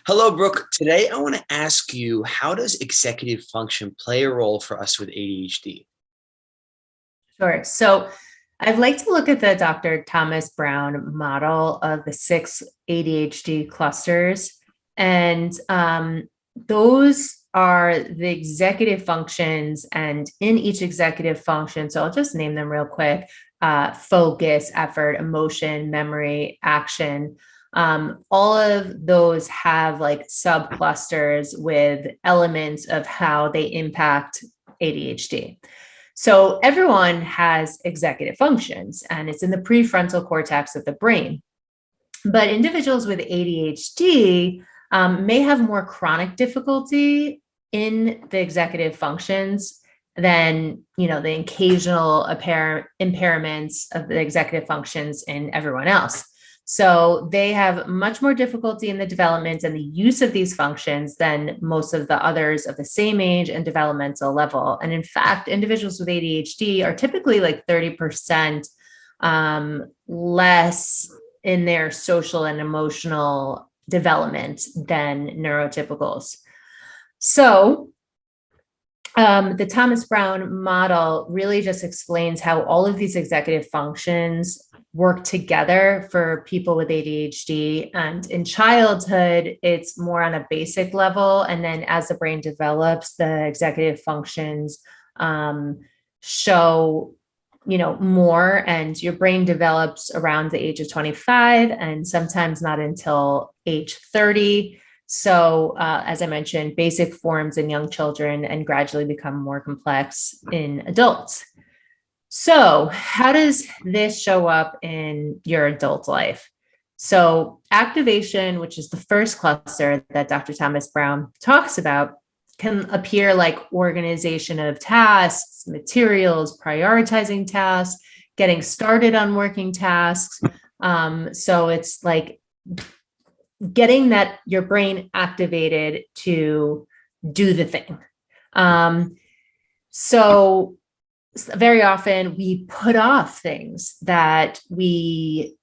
Hello, Brooke. Today, I want to ask you, how does executive function play a role for us with ADHD? Sure. So I'd like to look at the Dr. Thomas Brown model of the six ADHD clusters. And those are the executive functions. And in each executive function, so I'll just name them real quick: focus, effort, emotion, memory, action. All of those have like subclusters with elements of how they impact ADHD. So everyone has executive functions, and it's in the prefrontal cortex of the brain. But individuals with ADHD may have more chronic difficulty in the executive functions than the occasional impairments of the executive functions in everyone else. So they have much more difficulty in the development and the use of these functions than most of the others of the same age and developmental level. And in fact, individuals with ADHD are typically like 30% less in their social and emotional development than neurotypicals. So the Thomas Brown model really just explains how all of these executive functions work together for people with ADHD. And in childhood, it's more on a basic level. And then as the brain develops, the executive functions show more, and your brain develops around the age of 25 and sometimes not until age 30. So as I mentioned, basic forms in young children and gradually become more complex in adults. So how does this show up in your adult life? So activation, which is the first cluster that Dr. Thomas Brown talks about, can appear like organization of tasks, materials, prioritizing tasks, getting started on working tasks. So it's like getting that your brain activated to do the thing. So very often we put off things that we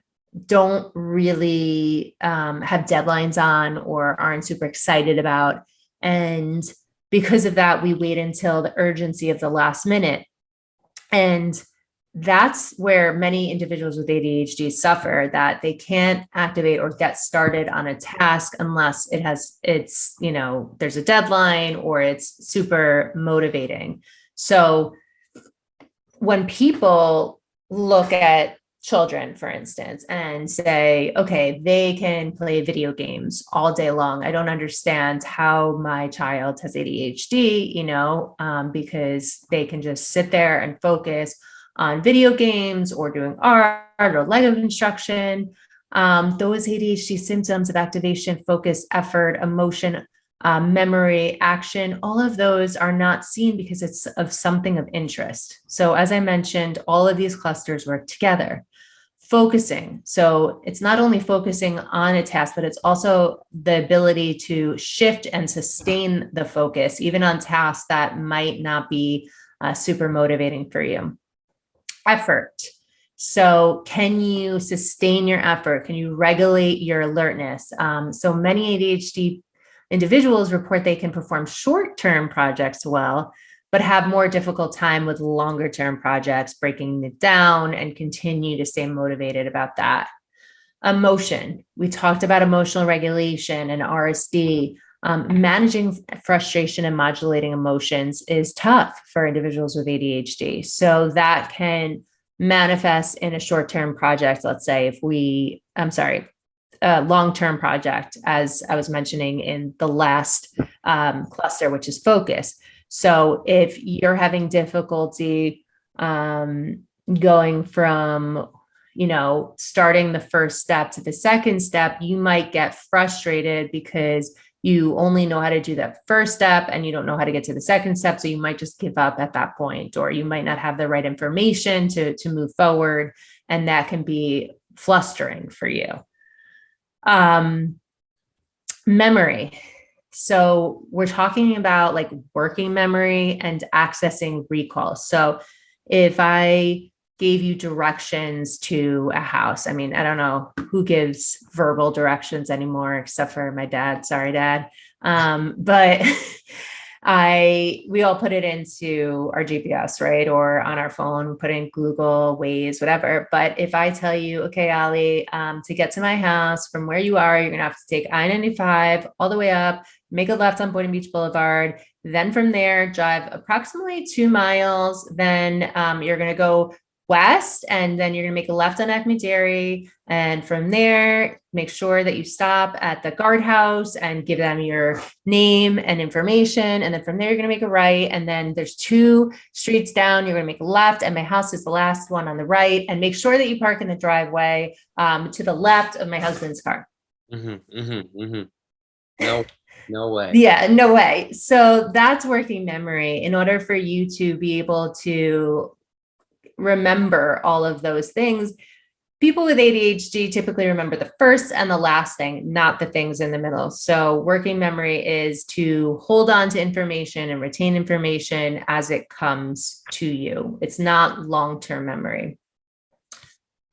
don't really have deadlines on or aren't super excited about. And because of that, we wait until the urgency of the last minute. And that's where many individuals with ADHD suffer, that they can't activate or get started on a task unless there's a deadline or it's super motivating. So when people look at children, for instance, and say, okay, they can play video games all day long. I don't understand how my child has ADHD, because they can just sit there and focus on video games or doing art or Lego construction. Those ADHD symptoms of activation, focus, effort, emotion, memory, action, all of those are not seen because it's of something of interest. So as I mentioned, all of these clusters work together. Focusing. So it's not only focusing on a task, but it's also the ability to shift and sustain the focus, even on tasks that might not be super motivating for you. Effort. So can you sustain your effort? Can you regulate your alertness? So many ADHD individuals report they can perform short-term projects well, but have more difficult time with longer-term projects, breaking it down and continue to stay motivated about that. Emotion. We talked about emotional regulation and RSD. Managing frustration and modulating emotions is tough for individuals with ADHD. So that can manifest in a short-term project. Let's say long-term project, as I was mentioning in the last cluster, which is focus. So if you're having difficulty going from, starting the first step to the second step, you might get frustrated because you only know how to do that first step and you don't know how to get to the second step. So you might just give up at that point, or you might not have the right information to move forward. And that can be flustering for you. Memory. So we're talking about like working memory and accessing recall. So if I gave you directions to a house. I mean, I don't know who gives verbal directions anymore, except for my dad. Sorry, Dad. But we all put it into our GPS, right? Or on our phone, put in Google, Waze, whatever. But if I tell you, okay, Ali, to get to my house from where you are, you're going to have to take I-95 all the way up, make a left on Boynton Beach Boulevard. Then from there, drive approximately 2 miles. Then you're going to go west, and then you're going to make a left on Acme Dairy. And from there, make sure that you stop at the guardhouse and give them your name and information. And then from there, you're going to make a right. And then there's 2 streets down. You're going to make a left. And my house is the last one on the right. And make sure that you park in the driveway to the left of my husband's car. No way. Yeah, no way. So that's working memory in order for you to be able to remember all of those things. People with ADHD typically remember the first and the last thing, not the things in the middle. So working memory is to hold on to information and retain information as it comes to you. It's not long-term memory.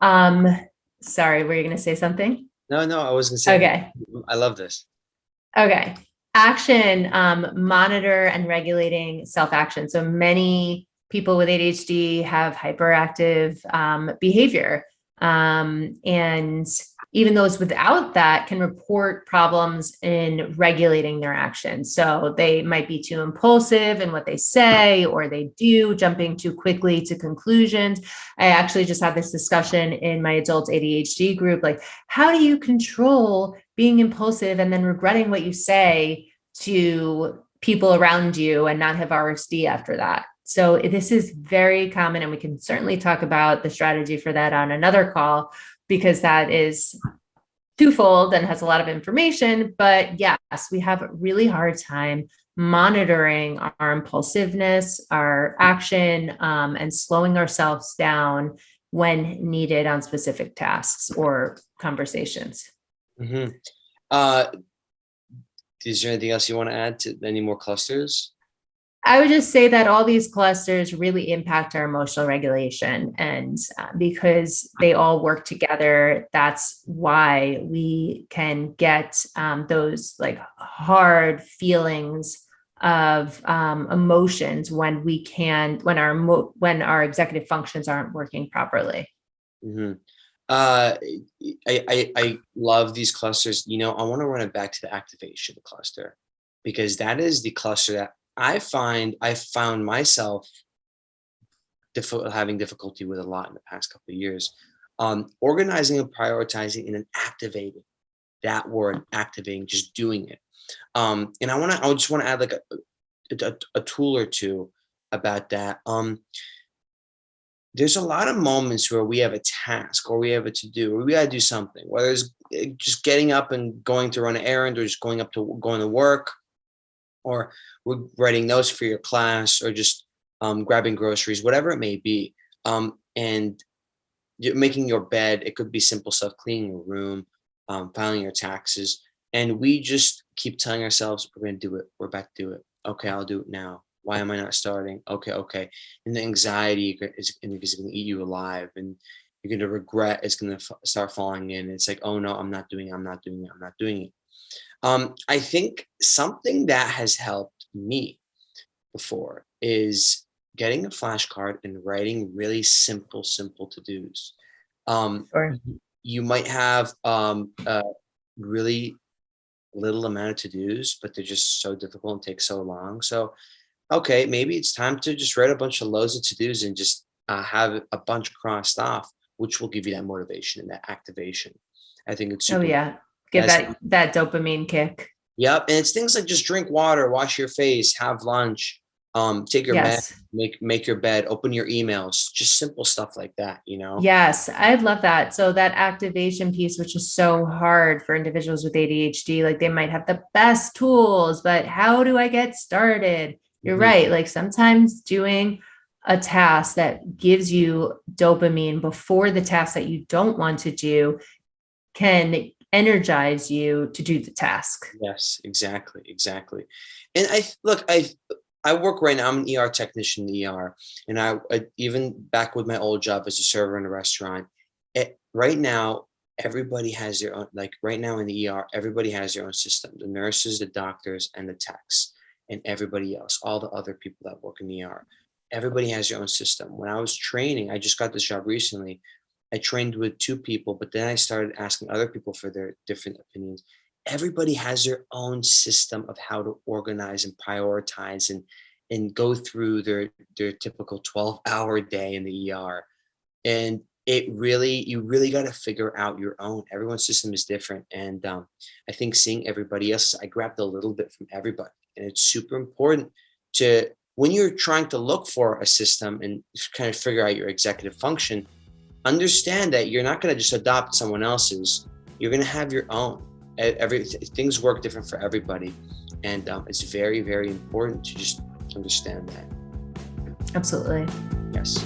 Sorry, were you going to say something? No, I was going to say, okay. I love this. Okay. Action, monitor and regulating self-action. So many people with ADHD have hyperactive behavior. And even those without that can report problems in regulating their actions. So they might be too impulsive in what they say or they do, jumping too quickly to conclusions. I actually just had this discussion in my adult ADHD group, like, how do you control being impulsive and then regretting what you say to people around you and not have RSD after that? So this is very common, and we can certainly talk about the strategy for that on another call, because that is twofold and has a lot of information. But yes, we have a really hard time monitoring our impulsiveness, our action, and slowing ourselves down when needed on specific tasks or conversations. Is there anything else you want to add to any more clusters? I would just say that all these clusters really impact our emotional regulation, and because they all work together, that's why we can get those like hard feelings of emotions when our executive functions aren't working properly. I love these clusters. I want to run it back to the activation cluster, because that is the cluster that I found myself having difficulty with a lot in the past couple of years. Organizing and prioritizing and then activating. That word, activating, just doing it. And I just want to add like a tool or two about that. There's a lot of moments where we have a task or we have a to-do or we got to do something, whether it's just getting up and going to run an errand or just going to work, or we're writing notes for your class, or just grabbing groceries, whatever it may be. And you're making your bed. It could be simple stuff, cleaning your room, filing your taxes. And we just keep telling ourselves, we're going to do it. We're about to do it. Okay, I'll do it now. Why am I not starting? Okay. And the anxiety is going to eat you alive, and you're going to regret. It's going to start falling in. It's like, oh no, I'm not doing it. I think something that has helped me before is getting a flashcard and writing really simple to-dos. Sure. You might have a really little amount of to-dos, but they're just so difficult and take so long. So, okay, maybe it's time to just write a bunch of loads of to-dos and just have a bunch crossed off, which will give you that motivation and that activation. I think it's super. Oh yeah. Give that dopamine kick. Yep. And it's things like just drink water, wash your face, have lunch, take your bed, make your bed, open your emails, just simple stuff like that, Yes, I'd love that. So that activation piece, which is so hard for individuals with ADHD, like they might have the best tools, but how do I get started? You're right. Like sometimes doing a task that gives you dopamine before the task that you don't want to do can energize you to do the task. Yes, exactly. And I I work right now. I'm an ER technician in the ER, and I even back with my old job as a server in a restaurant. Right now, everybody has their own. Like right now in the ER, everybody has their own system. The nurses, the doctors, and the techs, and everybody else, all the other people that work in the ER. Everybody has their own system. When I was training, I just got this job recently. I trained with 2 people, but then I started asking other people for their different opinions. Everybody has their own system of how to organize and prioritize and go through their typical 12-hour day in the ER. And you really got to figure out your own. Everyone's system is different. And I think seeing everybody else's, I grabbed a little bit from everybody. And it's super important to, when you're trying to look for a system and kind of figure out your executive function, understand that you're not going to just adopt someone else's. You're going to have your own. Things work different for everybody, and it's very, very important to just understand that. Absolutely. Yes.